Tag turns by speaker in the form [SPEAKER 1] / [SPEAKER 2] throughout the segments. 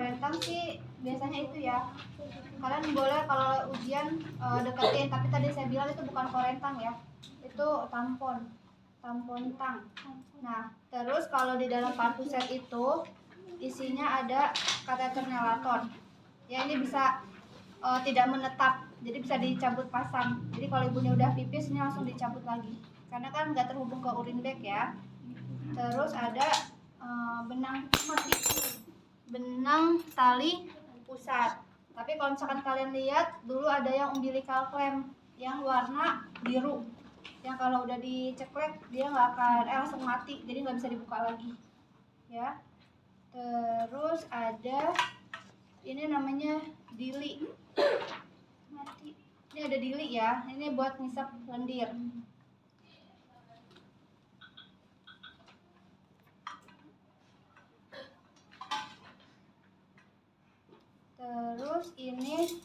[SPEAKER 1] korentang sih biasanya itu ya. Kalian boleh kalau ujian deketin, tapi tadi saya bilang itu bukan korentang ya. Itu tampon tang. Nah, terus kalau di dalam partuset itu isinya ada kateter nelaton. Ya, ini bisa tidak menetap, jadi bisa dicabut pasang. Jadi kalau ibunya udah pipis ini langsung dicabut lagi, karena kan nggak terhubung ke urin bag ya. Terus ada benang tali pusat. Tapi kalau misalkan kalian lihat dulu ada yang umbilical clamp yang warna biru, yang kalau udah diceklek dia nggak akan langsung mati, jadi nggak bisa dibuka lagi ya. Terus ada ini namanya dili. Mati. Ini ada dili ya, ini buat ngisap lendir. Terus ini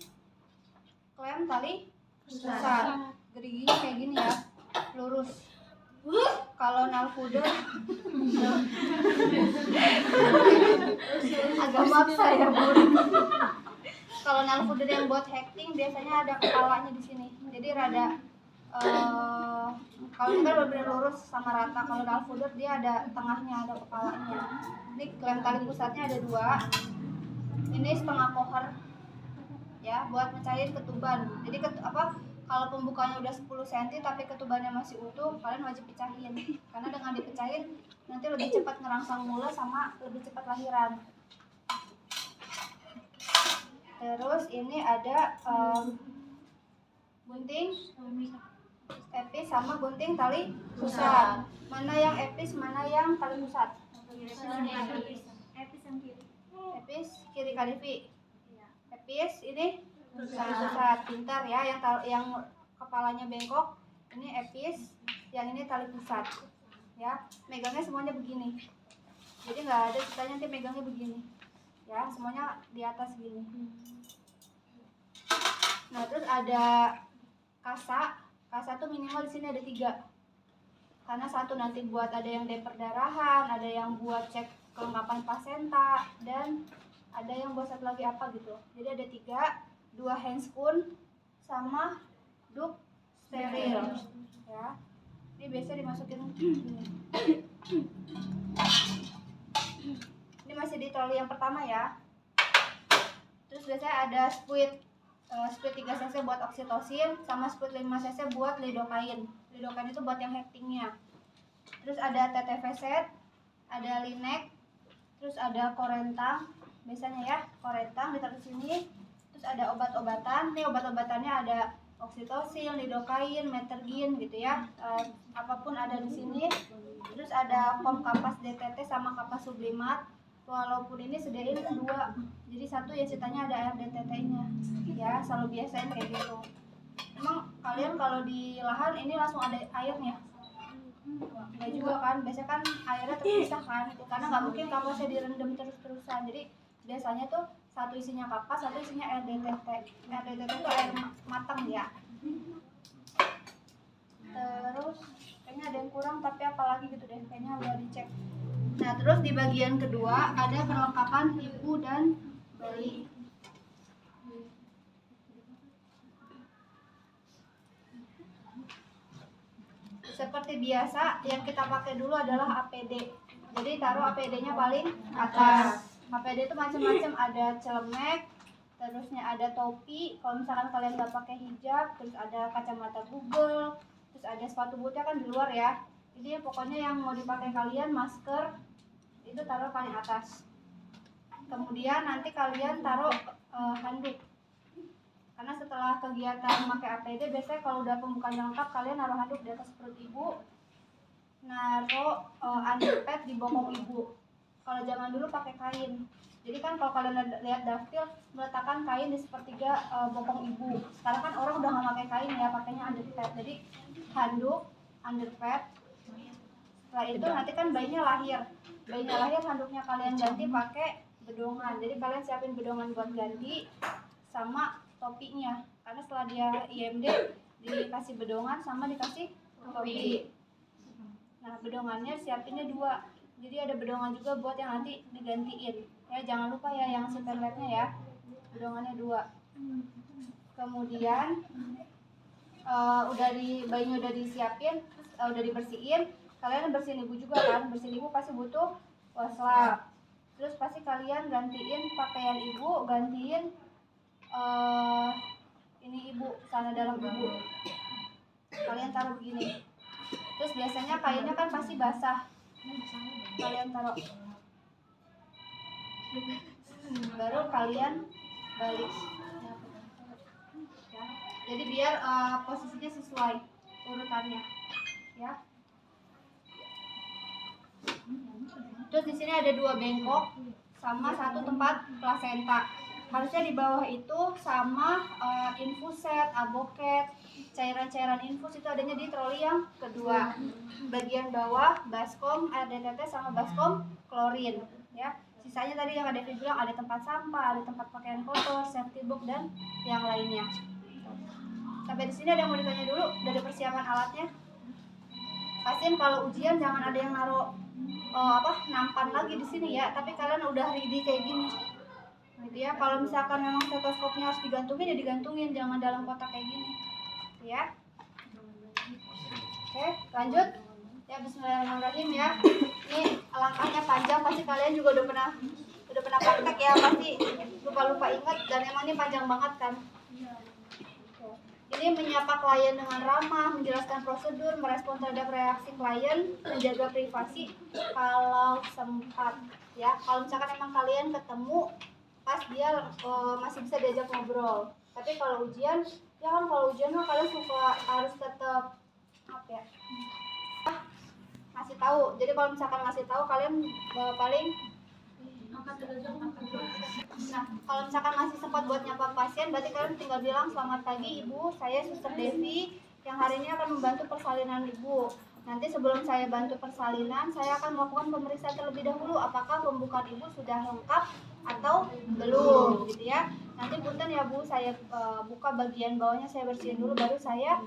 [SPEAKER 1] klem tali pusat. Geriginya kayak gini ya, lurus. Kalau nalfuder agak maksa ya, Bun. Kalau nalfuder yang buat hacking biasanya ada kepalanya di sini, jadi rada kalau ini kan benar-benar lurus sama rata. Kalau nalfuder dia ada tengahnya, ada kepalanya. Ini klem tali pusatnya ada 2. Ini setengah koher ya, buat mecahin ketuban. Jadi kalau pembukanya udah 10 cm tapi ketubannya masih utuh, kalian wajib pecahin, karena dengan dipecahin nanti lebih cepat ngerangsang mula sama lebih cepat lahiran. Terus ini ada gunting epis sama gunting tali pusat. Mana yang epis, mana yang tali pusat? Epis yang kiri. Epis kiri Kadivi. Epis ini tali pusat. Pintar ya, yang kepalanya bengkok ini epis, yang ini tali pusat ya. Megangnya semuanya begini, jadi nggak ada ceritanya nanti megangnya begini ya, semuanya di atas gini. Nah, terus ada kasa tuh minimal di sini ada 3, karena 1 nanti buat ada yang deperdarahan, ada yang buat cek kelengkapan pasenta, dan ada yang buat satu lagi apa gitu. Jadi ada 3, 2 handscoon sama duk steril ya. Ini biasa dimasukin gini. Ini masih di troli yang pertama ya. Terus biasanya ada squid 3 cc buat oksitosin, sama squid 5 cc buat lidocaine. Lidocaine itu buat yang hactingnya. Terus ada TTV set, ada linek, terus ada korentang biasanya ya, korentang ditaruh sini. Terus ada obat-obatan. Nih obat-obatannya ada oksitosin, lidocaine, metergin gitu ya, apapun ada di sini. Terus ada pom kapas DTT sama kapas sublimat. Walaupun ini sediain 2, jadi 1 ya ceritanya ada air DTT-nya ya, selalu biasain kayak gitu. Emang kalian kalau di lahan ini langsung ada airnya? Enggak juga kan, biasanya kan airnya terpisah kan, karena nggak mungkin kapasnya direndam terus-terusan. Jadi biasanya tuh 1 isinya kapas, 1 isinya air DTT. Air DTT itu air matang ya. Terus kayaknya ada yang kurang, tapi apalagi gitu deh, kayaknya udah dicek. Nah, terus di bagian kedua ada perlengkapan ibu dan bayi. Seperti biasa, yang kita pakai dulu adalah APD. Jadi taruh APD-nya paling atas. APD itu macam-macam, ada celemek, terusnya ada topi kalau misalkan kalian nggak pakai hijab, terus ada kacamata Google, terus ada sepatu bootnya kan di luar ya. Jadi pokoknya yang mau dipakai kalian, masker itu taruh paling atas. Kemudian nanti kalian taruh handuk, karena setelah kegiatan pakai APD biasanya kalau udah pembukaan lengkap kalian naruh handuk di atas perut ibu, naruh underpad di bokong ibu. Kalau zaman dulu pakai kain, jadi kan kalau kalian lihat daftar meletakkan kain di sepertiga bokong ibu. Sekarang kan orang udah nggak pakai kain ya, pakainya underpad. Jadi handuk, underpad. Setelah itu nanti kan bayinya lahir, handuknya kalian ganti pakai bedongan. Jadi kalian siapin bedongan buat ganti sama topinya, karena setelah dia IMD dikasih bedongan sama dikasih topi. Nah, bedongannya siapinnya 2, jadi ada bedongan juga buat yang nanti digantiin. Ya, jangan lupa ya yang si penletnya ya, bedongannya 2. Kemudian bayinya udah disiapin, udah dibersihin. Kalian bersihin ibu juga kan, bersihin ibu pasti butuh waslap. Terus pasti kalian gantiin pakaian ibu, gantiin ini ibu, celana dalam ibu. Kalian taruh begini. Terus biasanya kainnya kan pasti basah. Kalian taruh. Baru kalian balik. Ya. Jadi biar posisinya sesuai urutannya, ya. Terus di sini ada 2 bengkok sama 1 tempat plasenta. Harusnya di bawah itu sama infus set, aboket, cairan-cairan infus itu adanya di troli yang kedua. Bagian bawah baskom, ADTT sama baskom klorin, ya. Sisanya tadi yang ada bilang ada tempat sampah, ada tempat pakaian kotor, safety box dan yang lainnya. Sampai di sini ada yang mau ditanya dulu dari persiapan alatnya? Pasien kalau ujian jangan ada yang naruh nampan lagi di sini ya, tapi kalian udah ready kayak gini. Gitu ya. Kalau misalkan memang stetoskopnya harus digantungin ya digantungin, jangan dalam kotak kayak gini. Ya. Oke, lanjut. Ya, bismillahirrahmanirrahim ya. Ini langkahnya panjang, pasti kalian juga udah pernah praktek ya, pasti lupa ingat dan emang ini panjang banget kan. Ini menyapa klien dengan ramah, menjelaskan prosedur, merespon terhadap reaksi klien, menjaga privasi kalau sempat ya. Kalau misalkan emang kalian ketemu pas dia masih bisa diajak ngobrol. Tapi kalau ujian, ya kan kalau ujian mah kalian harus tetap ngasih tahu. Jadi kalau misalkan ngasih tahu kalian paling kalau misalkan masih sempat buat nyapa pasien, berarti kalian tinggal bilang, selamat pagi ibu, saya Suster Devi yang hari ini akan membantu persalinan ibu. Nanti sebelum saya bantu persalinan, saya akan melakukan pemeriksaan terlebih dahulu apakah pembukaan ibu sudah lengkap atau belum, gitu ya. Nanti punten ya bu, saya buka bagian bawahnya, saya bersihin dulu, baru saya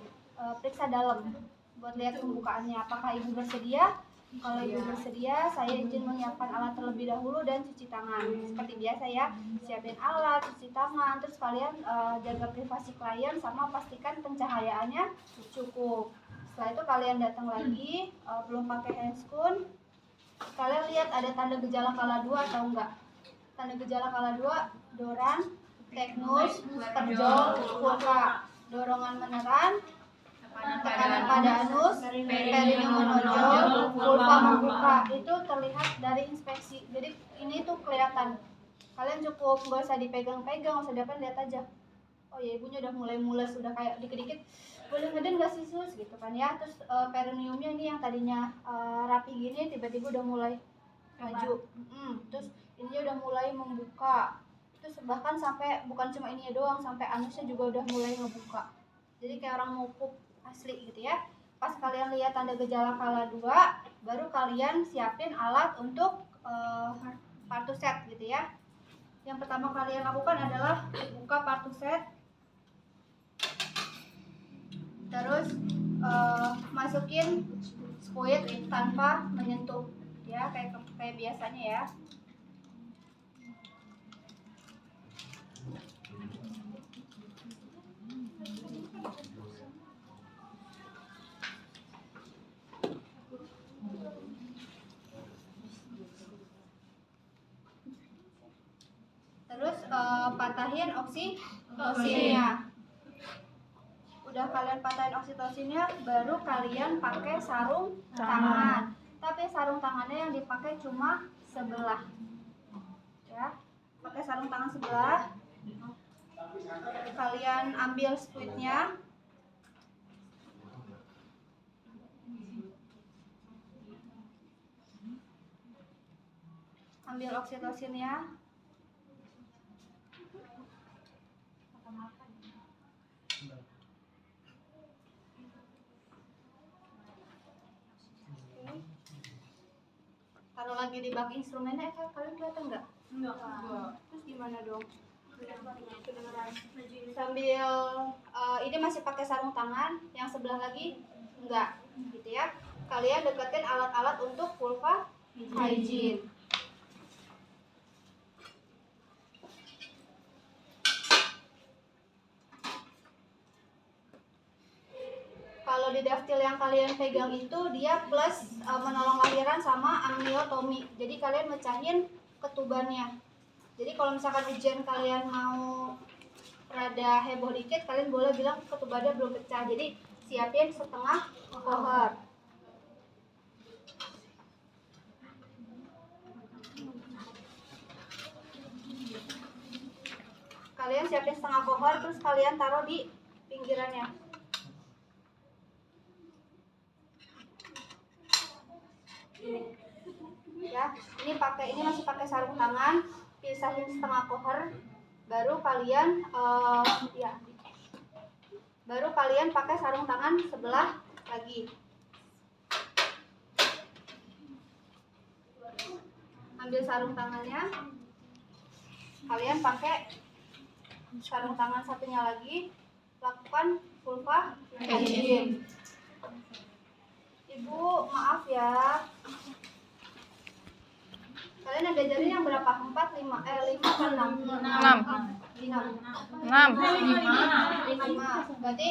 [SPEAKER 1] periksa dalam buat lihat pembukaannya apakah ibu bersedia. Kalau ibu bersedia, saya izin menyiapkan alat terlebih dahulu dan cuci tangan. Seperti biasa ya, siapin alat, cuci tangan, terus kalian jaga privasi klien sama pastikan pencahayaannya cukup. Setelah itu kalian datang lagi, belum pakai handscoon. Kalian lihat ada tanda gejala kala 2 atau enggak? Tanda gejala kala 2, doran, teknus, perjol, vulva, dorongan meneran, tekanan pada anus, perineum menonjol, vulva membuka. Itu terlihat dari inspeksi. Jadi ini tuh kelihatan. Kalian cukup nggak usah dipegang-pegang, nggak usah diapain, lihat aja. Oh ya, ibunya udah mulai mules, udah kayak dikit-dikit boleh ngeden nggak sih sus gitu kan ya. Terus perineumnya ini yang tadinya rapi gini tiba-tiba udah mulai maju. Terus ininya udah mulai membuka. Terus bahkan sampai bukan cuma ininya doang, sampai anusnya juga udah mulai ngebuka. Jadi kayak orang mau pup asli gitu ya. Pas kalian lihat tanda gejala kala 2, baru kalian siapin alat untuk partuset gitu ya. Yang pertama kalian lakukan adalah buka partuset, terus masukin squid tanpa menyentuh ya, kayak biasanya ya. Terus patahin oksitosinnya. Udah kalian patahin oksitosinnya, baru kalian pakai sarung tangan. Tapi sarung tangannya yang dipakai cuma sebelah. Ya, pakai sarung tangan sebelah. Kalian ambil squidnya. Ambil oksitosinnya. Taruh lagi di bak instrumennya, kalian kelihatan nggak? Enggak. Terus gimana dong? Sambil ini masih pakai sarung tangan, yang sebelah lagi enggak, gitu ya. Kalian deketin alat-alat untuk vulva hygiene. Kalau di daftil yang kalian pegang itu dia plus menolong lahiran sama amniotomi. Jadi kalian mecahin ketubannya. Jadi kalau misalkan ujian kalian mau rada heboh dikit, kalian boleh bilang ketubannya belum pecah. Jadi siapin setengah kohor. Kalian siapin setengah kohor, terus kalian taruh di pinggirannya. Ya, ini masih pakai sarung tangan, pisahin setengah kohor, baru kalian pakai sarung tangan sebelah lagi. Ambil sarung tangannya, kalian pakai sarung tangan satunya lagi, lakukan vulva hygiene. Ibu, maaf ya. Kalian ada jari yang berapa? 4, 5 atau 6? 5. Berarti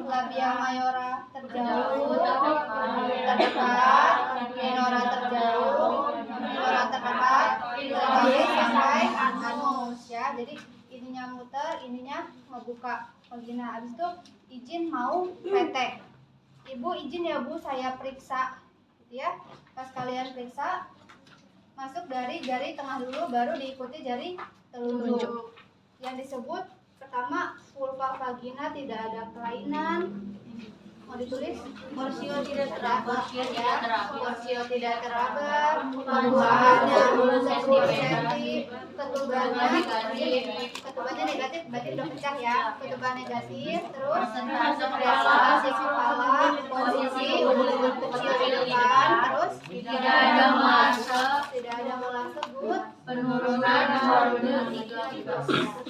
[SPEAKER 1] labia mayora terjauh, terdekat, minora terjauh, minora terdekat, sampai anus ya. Jadi ininya muter, ininya ngebuka vagina. Habis itu izin mau PT. Ibu izin ya Bu, saya periksa gitu ya. Pas kalian periksa, masuk dari jari tengah dulu, baru diikuti jari telunjuk. Yang disebut pertama vulva vagina tidak ada kelainan. Mau ditulis? Morsio tidak teraba, morsio tidak teraba, pembuahannya 10 cm, ketubannya negatif, berarti udah pecah ya. Ketuban negatif, terus relasi kepala, posisi kecil di depan, terus tidak ada molase, good, penurunan hormon 13,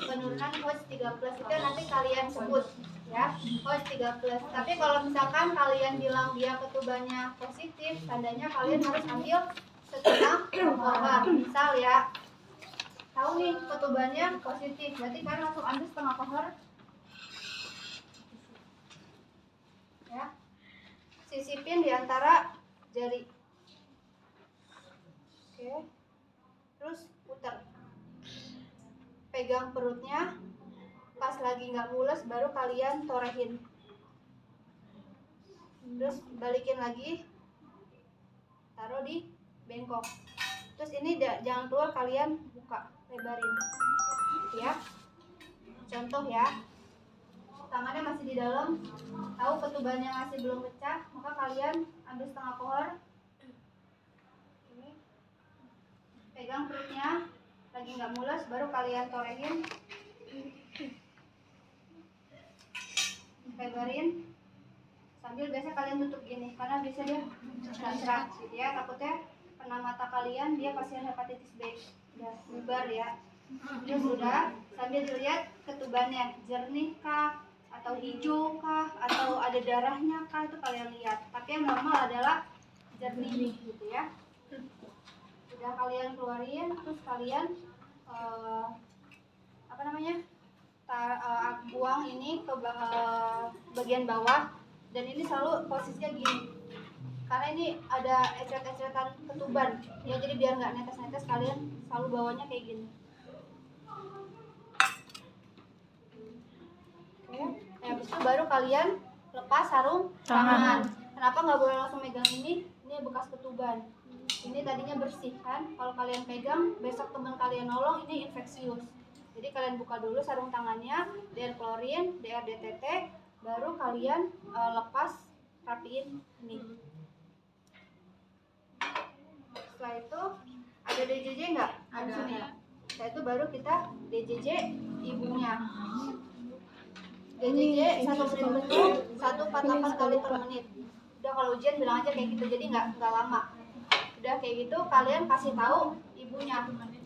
[SPEAKER 1] penurunan host 13 itu nanti kalian sebut ya, host 13. Tapi kalau misalkan kalian bilang dia ketubannya positif, tandanya kalian harus ambil setengah kohor. Misal ya, tahu nih ketubannya positif, berarti kalian langsung ambil setengah kohor ya, sisipin di antara jari. Oke, terus putar, pegang perutnya, pas lagi nggak mules baru kalian torehin, terus balikin lagi, taruh di bengkok. Terus ini jangan keluar, kalian buka, lebarin ya. Contoh ya, tangannya masih di dalam, tahu ketubannya masih belum pecah, maka kalian ambil setengah kohor, ini pegang perutnya, lagi nggak mules baru kalian torehin, lebarin, sambil biasa kalian tutup gini, karena biasa dia serat gitu ya, takutnya kena mata kalian, dia pasien hepatitis B, udah bubar ya. Terus sudah, sambil dilihat ketubannya jernih kah, atau hijau kah, atau ada darahnya kah, itu kalian lihat. Tapi yang normal adalah jernih gitu ya. Sudah kalian keluarin, terus kalian buang ini ke bagian bawah, dan ini selalu posisinya gini karena ini ada ecret-ecretan ketuban ya, jadi biar nggak netes-netes kalian selalu bawanya kayak gini. Oke, habis itu baru kalian lepas sarung tangan. Kenapa nggak boleh langsung megang ini bekas ketuban, ini tadinya bersih kan, kalau kalian pegang besok teman kalian nolong ini infeksius. Jadi kalian buka dulu sarung tangannya, DR klorin, DR DTT, baru kalian lepas, rapiin ini. Setelah itu ada DJJ nggak? Ada. Setelah itu baru kita DJJ ibunya. DJJ 1 menit bentuk 148 kali per menit. Udah, kalau ujian bilang aja kayak gitu, jadi nggak lama. Udah kayak gitu kalian kasih tahu ibunya,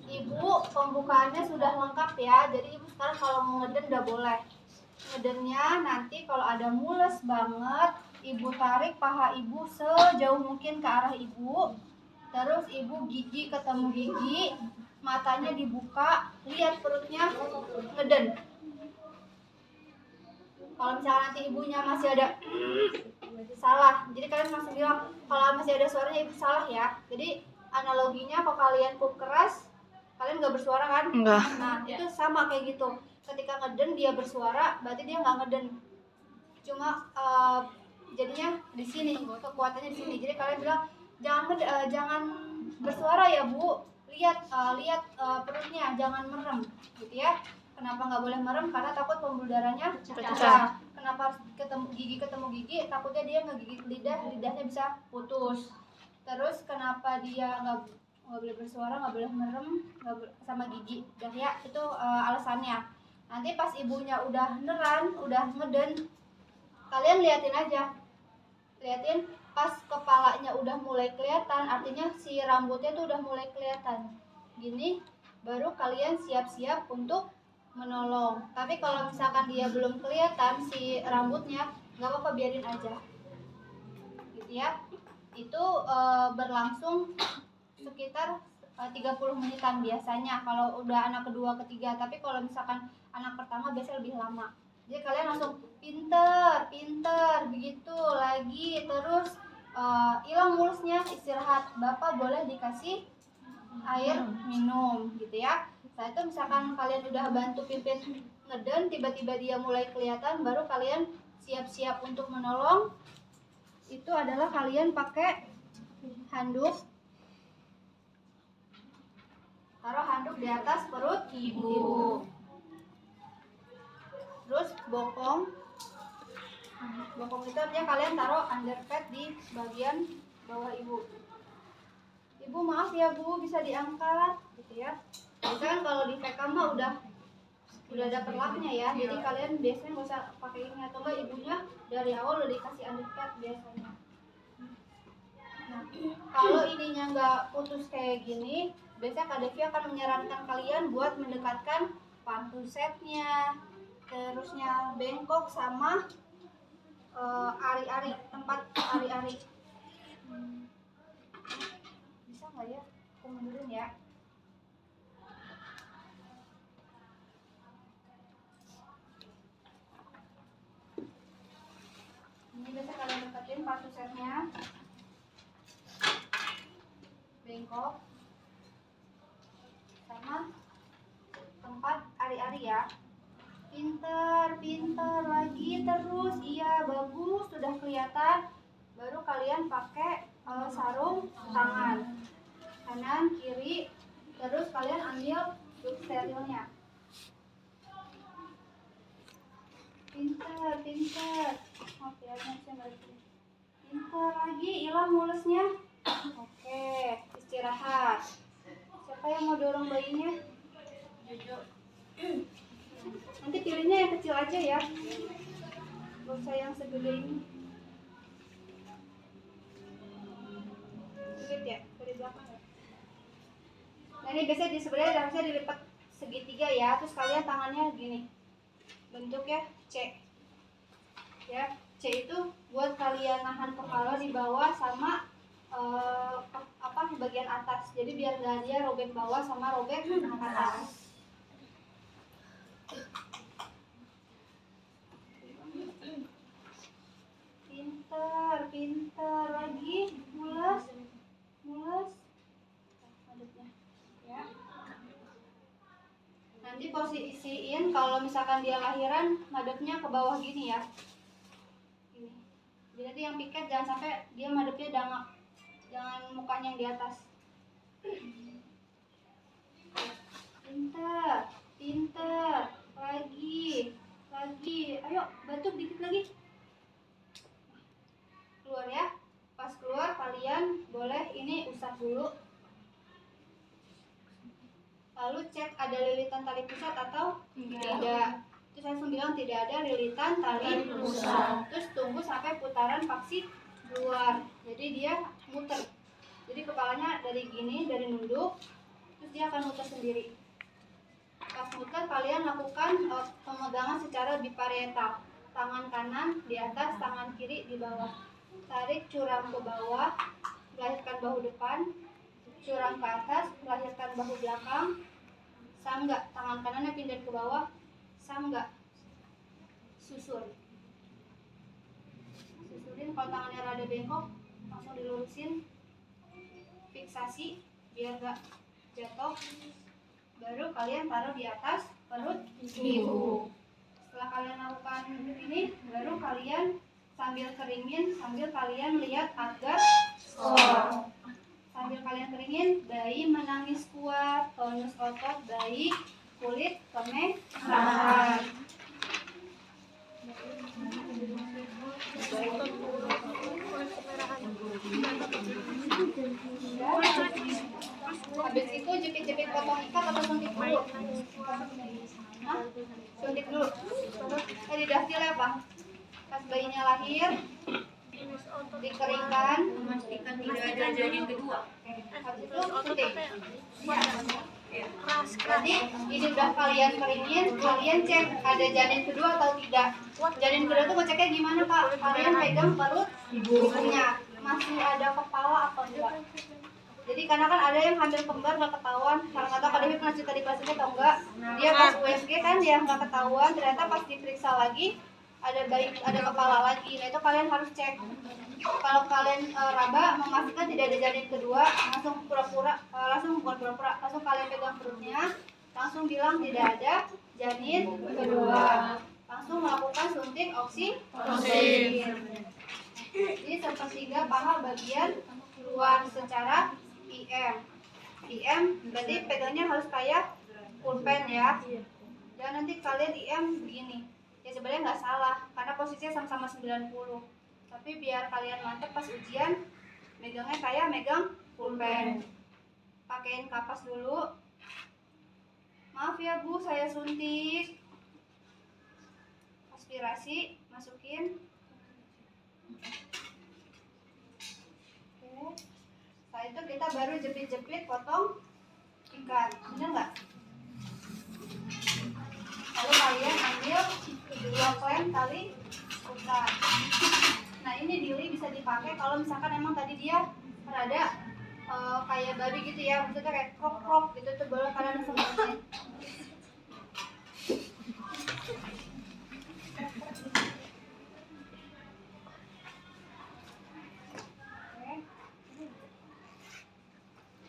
[SPEAKER 1] ibu pembukaannya sudah lengkap ya, jadi ibu sekarang kalau mau ngeden udah boleh. Ngedennya nanti kalau ada mules banget, ibu tarik paha ibu sejauh mungkin ke arah ibu, terus ibu gigi ketemu gigi, matanya dibuka, lihat perutnya ngeden. Kalau misalnya nanti ibunya masih ada salah. Jadi kalian langsung bilang kalau masih ada suaranya itu salah ya. Jadi analoginya kalau kalian pup keras, kalian nggak bersuara kan?
[SPEAKER 2] Enggak.
[SPEAKER 1] Nah itu sama kayak gitu. Ketika ngeden dia bersuara, berarti dia nggak ngeden. Cuma jadinya di sini kekuatannya di sini. Jadi kalian bilang jangan bersuara ya Bu. Lihat perutnya, jangan merem, gitu ya. Kenapa nggak boleh merem? Karena takut pembuluh darahnya pecah. Kenapa ketemu gigi, takutnya dia ngegigit lidahnya bisa putus. Terus kenapa dia nggak boleh bersuara, nggak boleh merem, sama gigi dan ya itu alasannya. Nanti pas ibunya udah neran, udah ngeden, kalian liatin pas kepalanya udah mulai kelihatan, artinya si rambutnya tuh udah mulai kelihatan gini, baru kalian siap-siap untuk menolong. Tapi kalau misalkan dia belum kelihatan si rambutnya, nggak apa-apa, biarin aja gitu ya. Itu berlangsung sekitar 30 menitan biasanya kalau udah anak kedua ketiga. Tapi kalau misalkan anak pertama biasanya lebih lama. Jadi kalian langsung pinter begitu lagi, terus hilang mulusnya, istirahat, bapak boleh dikasih air minum gitu ya. Setelah itu misalkan kalian udah bantu pimpin ngeden, tiba-tiba dia mulai kelihatan, baru kalian siap-siap untuk menolong. Itu adalah kalian pakai handuk, taruh handuk di atas perut ibu. Terus bokong itu artinya kalian taruh underpad di bagian bawah ibu. Ibu maaf ya Bu, bisa diangkat gitu ya. Biasanya kan kalau di VK mah udah ada perlaknya ya. Jadi kalian biasanya nggak usah pakai ini, atau enggak ibunya dari awal udah dikasih underpad biasanya. Nah, kalau ininya nggak putus kayak gini, biasanya Kak Devi akan menyarankan kalian buat mendekatkan pantusetnya, terusnya bengkok sama ari-ari, tempat ari-ari. Bisa nggak ya? Aku mundurin ya. Ini biasa kalian deketin pantusetnya, bengkok, sama tempat ari-ari ya. Pinter lagi terus, iya bagus, sudah kelihatan. Baru kalian pakai sarung tangan kanan kiri, terus kalian ambil duk sterilnya. Pinter. Maaf ya, pinter lagi, hilang mulusnya. Oke, istirahat. Siapa yang mau dorong bayinya? Jojo. Nanti pilihnya yang kecil aja ya, gak usah yang segede ini. Sulit ya dari belakang ya. Nah ini biasanya sebenarnya harusnya dilipat segitiga ya. Terus kalian tangannya gini, bentuknya C ya. C itu buat kalian nahan kepala di bawah sama di bagian atas. Jadi biar gak dia robek bawah sama robek atas. Pinter lagi, mulus aduknya ya. Nanti posisiin kalau misalkan dia lahiran, madepnya ke bawah gini ya, gini. Jadi yang piket jangan sampai dia madepnya dangak, jangan mukanya yang di atas. Pinter lagi, ayo batuk dikit lagi. Keluar ya. Pas keluar kalian boleh ini usap dulu. Lalu cek ada lilitan tali pusat atau tidak. Terus langsung bilang tidak ada lilitan tali pusat. Terus tunggu sampai putaran vaksin keluar. Jadi dia muter. Jadi kepalanya dari gini, dari nunduk, terus dia akan muter sendiri. Pas muter kalian lakukan pemegangan secara biparietal. Tangan kanan di atas, tangan kiri di bawah. Tarik curam ke bawah, melahirkan bahu depan, curam ke atas, melahirkan bahu belakang, sangga, tangan kanannya pindah ke bawah, sangga, susur mundurin. Kalau tangannya rada bengkok langsung dilurusin, fiksasi biar gak jatuh. Baru kalian taruh di atas perut ibu. Setelah kalian lakukan ini, baru kalian sambil keringin, sambil kalian lihat agar skor. Sambil kalian keringin, bayi menangis kuat, tonus otot baik, kulit kemerah. Habis itu jepit-jepit potong ikat atau suntik dulu? Hah? Suntik dulu. Di daftar ya Bang. Pas bayinya lahir, dikeringkan,
[SPEAKER 2] Memastikan tidak ada janin kedua.
[SPEAKER 1] habis itu suntik. Jadi ini udah kalian keringin, kalian cek ada janin kedua atau tidak. Janin kedua tuh ngeceknya gimana Pak? Kalian pegang perut ibunya, masih ada kepala atau enggak? Jadi karena kan ada yang hamil kembar nggak ketahuan, karena nggak tahu kalau dia pernah cerita di kelas ini atau enggak. Dia pas USG kan dia nggak ketahuan, ternyata pas diperiksa lagi ada bayi, ada kepala lagi. Nah itu kalian harus cek. Kalau kalian raba memastikan tidak ada janin kedua, langsung langsung kalian pegang perutnya, langsung bilang tidak ada janin kedua, langsung melakukan suntik oksitosin. Jadi sepertiga paha bagian luar secara IM. IM berarti pegangnya harus kayak pulpen ya. Dan nanti kalian IM begini. Ya sebenarnya nggak salah karena posisinya sama-sama 90. Tapi biar kalian mantep pas ujian, megangnya kayak megang pulpen. Pakein kapas dulu. Maaf ya Bu, saya suntik. Aspirasi, masukin. Oke. Setelah itu kita baru jepit-jepit, potong ikat. Bener nggak? Lalu kalian ambil 2 klem tali putar. Nah ini dili bisa dipakai kalau misalkan emang tadi dia rada kayak babi gitu ya, maksudnya kayak krok-krok gitu tuh, baru kalian langsung masukin.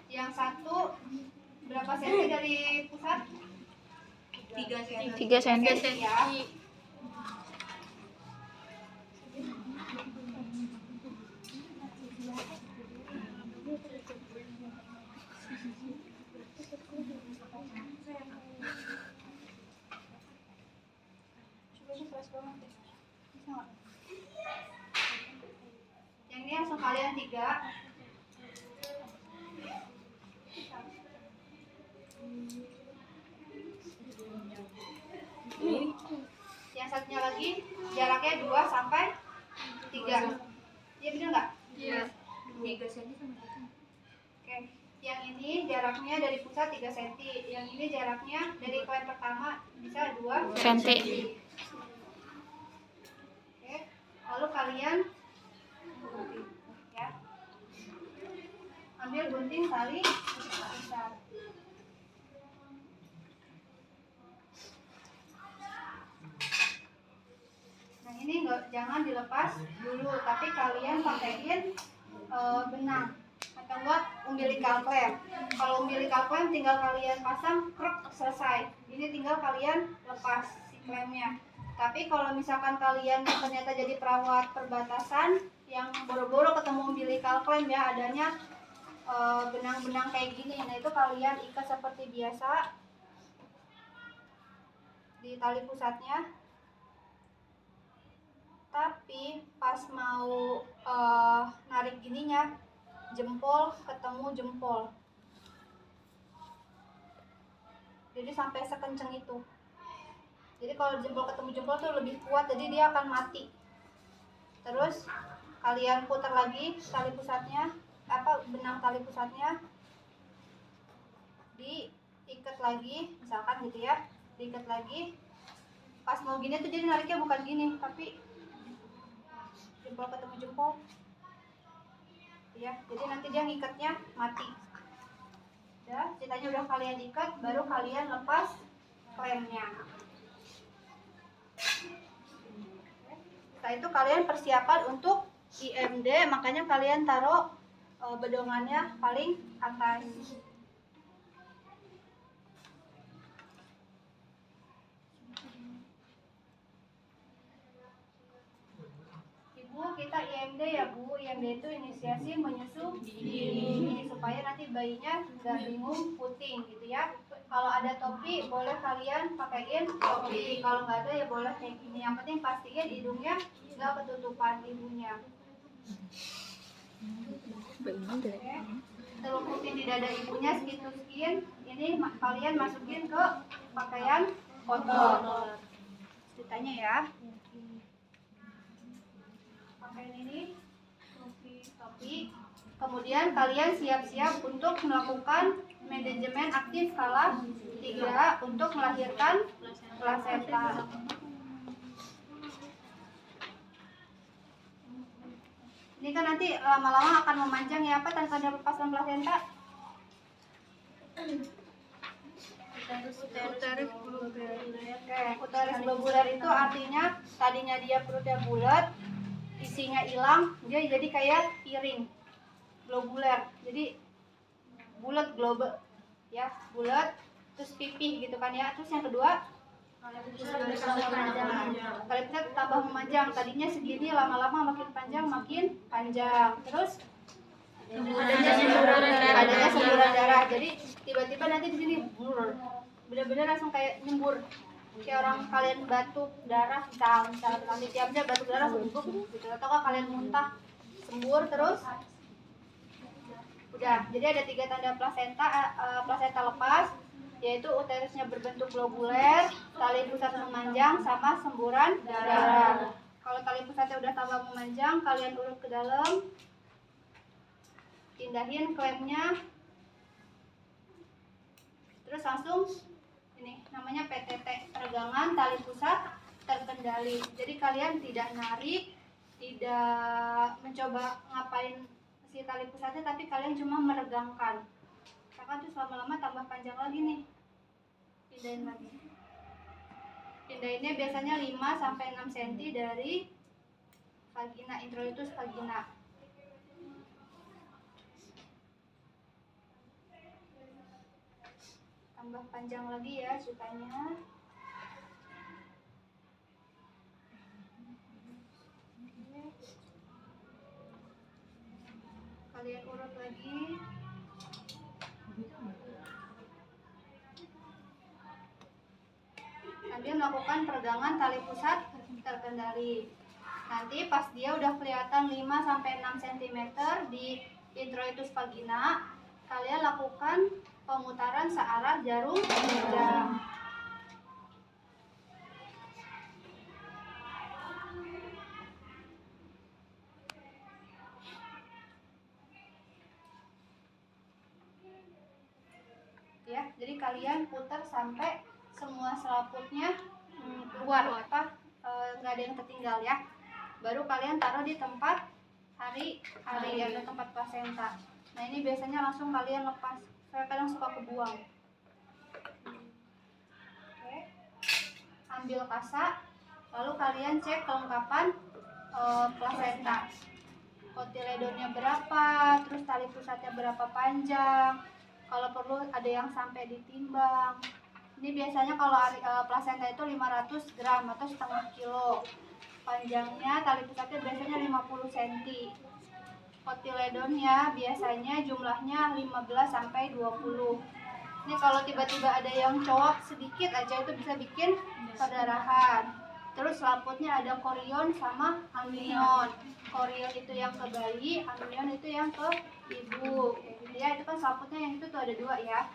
[SPEAKER 1] Yang satu berapa senti dari pusat?
[SPEAKER 2] 3 senti.
[SPEAKER 1] Ya. Yang ini langsung kalian 3. Yang satunya lagi jaraknya 2 sampai 3. Iya bener nggak?
[SPEAKER 2] Iya. 3 senti sama 1.
[SPEAKER 1] Oke. Yang ini jaraknya dari pusat 3 cm. Yang ini jaraknya dari klem pertama bisa 2
[SPEAKER 2] Senti.
[SPEAKER 1] Oke. Lalu kalian ya. Ambil gunting tali besar. Nah ini jangan dilepas dulu, tapi kalian pakaiin benang atau enggak umbilical clamp. Kalau umbilical clamp tinggal kalian pasang, krek, selesai. Ini tinggal kalian lepas si klampnya. Tapi kalau misalkan kalian ternyata jadi perawat perbatasan yang boro-boro ketemu umbilical clamp ya, adanya benang-benang kayak gini. Nah itu kalian ikat seperti biasa di tali pusatnya. Tapi pas mau narik gininya, jempol ketemu jempol. Jadi sampai sekenceng itu. Jadi kalau jempol ketemu jempol tuh lebih kuat, jadi dia akan mati. Terus kalian putar lagi tali pusatnya, benang tali pusatnya, diikat lagi, misalkan gitu ya, diikat lagi. Pas mau gini tuh jadi nariknya bukan gini, tapi jempol ketemu jempol ya, jadi nanti dia ngikatnya mati ya. Ceritanya udah kalian ikat, baru kalian lepas klemnya. Setelah itu kalian persiapan untuk IMD, makanya kalian taruh bedongannya paling atas. Ibu, kita IMD ya Bu. IMD itu inisiasi menyusui, supaya nanti bayinya nggak bingung puting gitu ya. Kalau ada topi boleh kalian pakaiin topi, kalau nggak ada ya boleh kayak gini. Yang penting pastiin hidungnya nggak ketutupan ibunya. Oke. Celupin di dada ibunya segitu-segitu. Ini kalian masukin ke pakaian kotor. Ceritanya ya. Pakaian ini topi. Kemudian kalian siap-siap untuk melakukan manajemen aktif skala 3 untuk melahirkan plasenta. Ini kan nanti lama-lama akan memanjang ya, apa tanda lepaskan plasenta? Uterus globuler. Oke, uterus globuler itu artinya tadinya dia perutnya bulat, isinya hilang, dia jadi kayak piring globuler. Jadi bulat global ya, bulat terus pipih gitu kan ya. Terus yang kedua kali pusat tambah memanjang, tadinya segini lama-lama makin panjang. Terus adanya semburan darah. Jadi tiba-tiba nanti di sini bener-bener langsung kayak nyembur, kayak orang kalian batuk darah, misal nanti tiapnya batuk darah sembur gitu, atau kalian muntah sembur terus udah. Jadi ada 3 tanda plasenta lepas, yaitu uterusnya berbentuk globuler, tali pusat memanjang, sama semburan darah. Kalau tali pusatnya udah tambah memanjang, kalian urut ke dalam, pindahin klemnya, terus langsung ini namanya PTT, peregangan tali pusat terkendali. Jadi kalian tidak narik, tidak mencoba ngapain si tali pusatnya, tapi kalian cuma meregangkan. Karena terus lama-lama tambah panjang lagi nih. Pindahin lagi. Pindahinnya biasanya 5-6 cm dari vagina, introitus vagina. Tambah panjang lagi ya sukanya. Kalian urut lagi. Sambil melakukan peregangan tali pusat terkendali. Nanti pas dia udah kelihatan 5-6 cm di introitus vagina, kalian lakukan pemutaran searah jarum jam. Ya, jadi kalian putar sampai semua selaputnya keluar, nggak ada yang tertinggal ya. Baru kalian taruh di tempat hari atau tempat plasenta. Nah ini biasanya langsung kalian lepas. Saya kadang suka kebuang. Oke. Ambil kasa, lalu kalian cek kelengkapan plasenta. Kotiledonnya berapa, terus tali pusatnya berapa panjang. Kalau perlu ada yang sampai ditimbang. Ini biasanya kalau plasenta itu 500 gram atau setengah kilo. Panjangnya tali pusatnya biasanya 50 cm. Kotiledonnya biasanya jumlahnya 15-20. Ini kalau tiba-tiba ada yang cowok sedikit aja itu bisa bikin perdarahan. Terus selaputnya ada korion sama amnion. Korion itu yang ke bayi, amnion itu yang ke ibu. Ya, itu kan selaputnya yang itu tuh ada 2 ya.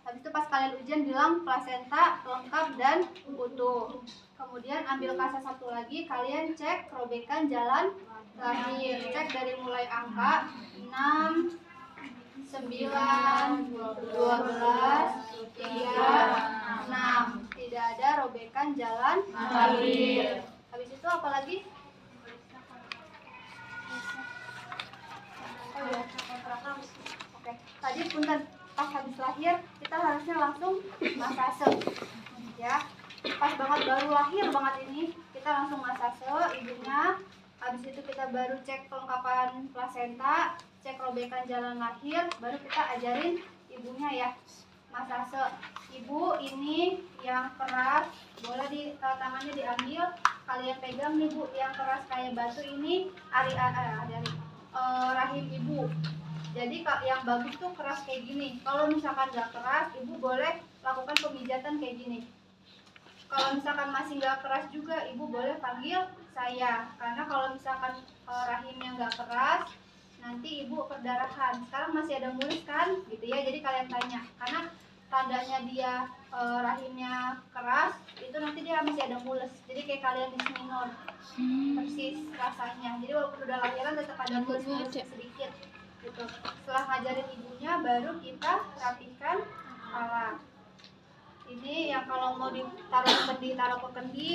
[SPEAKER 1] Habis itu pas kalian ujian bilang plasenta lengkap dan utuh. Kemudian ambil kasa satu lagi, kalian cek robekan jalan lahir. Cek dari mulai angka 6, 9, 12, 3, 6. Tidak ada robekan jalan lahir. Habis itu apa lagi? Oke, tadi punten pas habis lahir kita harusnya langsung masase ya. Pas banget baru lahir banget ini kita langsung masase ibunya Habis itu kita baru cek kelengkapan plasenta, cek robekan jalan lahir, baru kita ajarin ibunya ya. Masase. Ibu ini yang keras, boleh tangannya diambil, kalian pegang nih Bu, yang keras kayak batu ini rahim ibu. Jadi yang bagus tuh keras kayak gini. Kalau misalkan nggak keras, ibu boleh lakukan pemijatan kayak gini. Kalau misalkan masih nggak keras juga, ibu boleh panggil saya. Karena kalau misalkan rahimnya nggak keras, nanti ibu perdarahan. Sekarang masih ada mulus kan, gitu ya. Jadi kalian tanya, karena tandanya dia rahimnya keras, itu nanti dia masih ada mulus. Jadi kayak kalian disminor, persis rasanya. Jadi walaupun udah lahiran tetap ada mulus sedikit. Gitu. Setelah ngajarin ibunya, baru kita rapikan alat. Ini yang kalau mau ditaruh ke kendi, taruh ke kendi,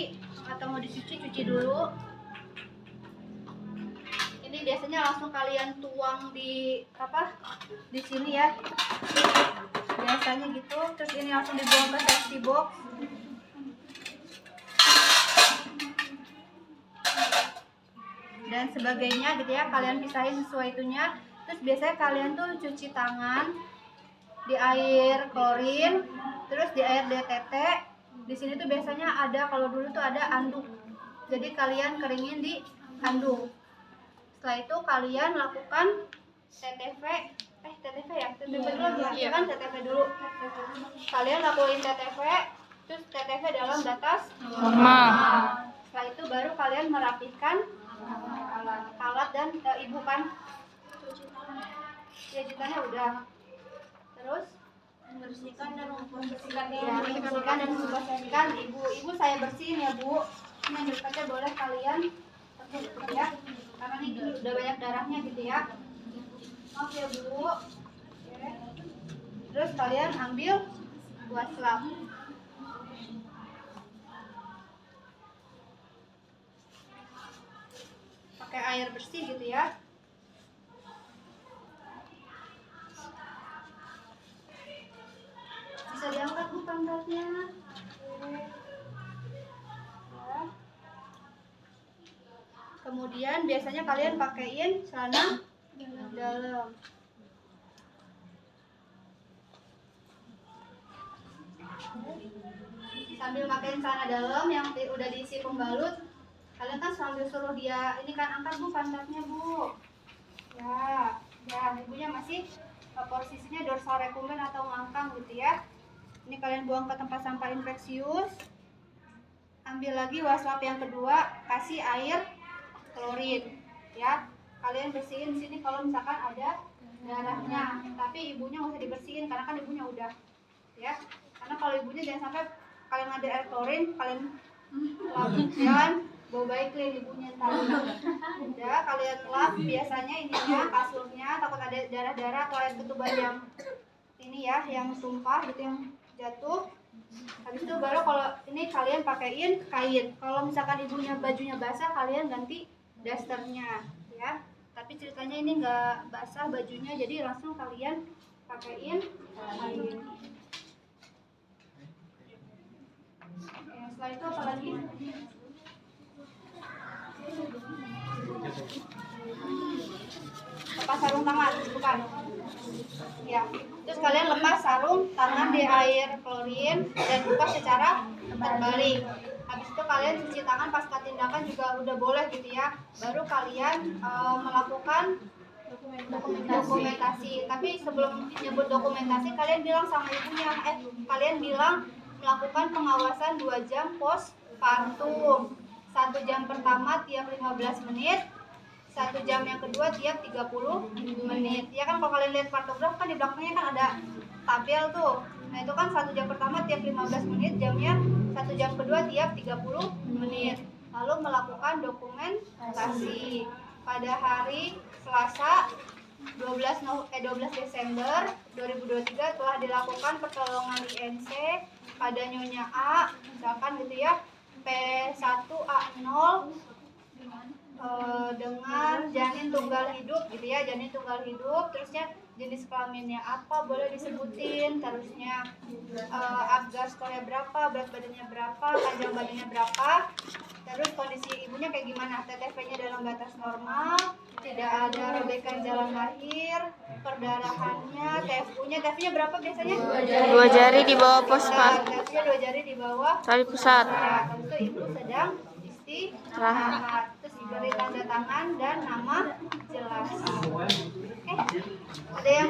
[SPEAKER 1] atau mau dicuci, cuci dulu. Ini biasanya langsung kalian tuang di sini ya. Biasanya gitu. Terus ini langsung dibuang ke safety box. Dan sebagainya gitu ya. Kalian pisahin sesuai itunya. Terus biasanya kalian tuh cuci tangan di air klorin, terus di air DTT. Di sini tuh biasanya ada, kalau dulu tuh ada anduk. Jadi kalian keringin di anduk. Setelah itu kalian lakukan TTV ya, TTV dulu ya kan, TTV dulu. Kalian lakuin TTV, terus TTV dalam batas normal. Setelah itu baru kalian merapihkan alat dan ibu kan ya, cuciannya udah. Terus membersihkan dan memposisikan ibu saya bersihin ya Bu. Ini yang dekatnya boleh kalian tepuk ya, karena ini udah banyak darahnya gitu ya. Maaf ya Bu. Oke. Terus kalian ambil buat selap. Pakai air bersih gitu ya. Bisa diangkat Bu pantatnya. Ya. Kemudian biasanya kalian pakaiin celana dalam. Sambil pakaiin celana dalam yang udah diisi pembalut, kalian kan sambil suruh dia ini kan, angkat Bu pantatnya Bu. Ya, ibunya masih posisinya dorsal recumbens atau ngangkang gitu ya. Ini kalian buang ke tempat sampah infeksius. Ambil lagi wastafel yang kedua, kasih air klorin ya. Kalian bersihin sini kalau misalkan ada darahnya, tapi ibunya nggak usah dibersihin karena kan ibunya udah ya. Karena kalau ibunya jangan sampai kalian ada air klorin, kalian lap ya kan, bau baik clean ibunya ntar. Udah kalian lap biasanya ininya, kasurnya, takut ada darah-darah atau air ketuban yang ini ya, yang tumpah gitu, yang jatuh. Habis itu baru kalau ini kalian pakaiin kain. Kalau misalkan ibunya bajunya basah, kalian ganti dasternya ya. Tapi ceritanya ini nggak basah bajunya, jadi langsung kalian pakaiin kain. Oke, setelah itu apa lagi? Lepas sarung tangan, bukan? Ya. Terus kalian lepas sarung tangan di air klorin dan buka secara terbalik. Habis itu kalian cuci tangan pasca tindakan juga udah boleh gitu ya. Baru kalian melakukan dokumentasi. Tapi sebelum nyebut dokumentasi, kalian bilang sama ibunya, kalian bilang melakukan pengawasan 2 jam postpartum. 1 jam pertama tiap 15 menit, 1 jam yang kedua tiap 30 menit. Ya kan kalau kalian lihat partograf kan di belakangnya kan ada tabel tuh. Nah itu kan 1 jam pertama tiap 15 menit, jamnya 1 jam kedua tiap 30 menit. Lalu melakukan dokumentasi. Pada hari Selasa 12 Desember 2023 telah dilakukan pertolongan INC pada Nyonya A, misalkan gitu ya, P1A0 dengan janin tunggal hidup gitu ya, janin tunggal hidup. Terusnya jenis kelaminnya apa boleh disebutin, terusnya abgar skornya berapa, berat badannya berapa, panjang badannya berapa, terus kondisi ibunya kayak gimana, TTP-nya dalam batas normal, tidak ada robekan jalan lahir, perdarahannya, TFU-nya berapa biasanya?
[SPEAKER 3] 2 jari di bawah pospat.
[SPEAKER 1] TFU-nya 2 jari di bawah
[SPEAKER 3] Tali pusat.
[SPEAKER 1] ya, tentu ibu sedang istirahat. Terus diberi tanda tangan dan nama jelas. Oke, ada yang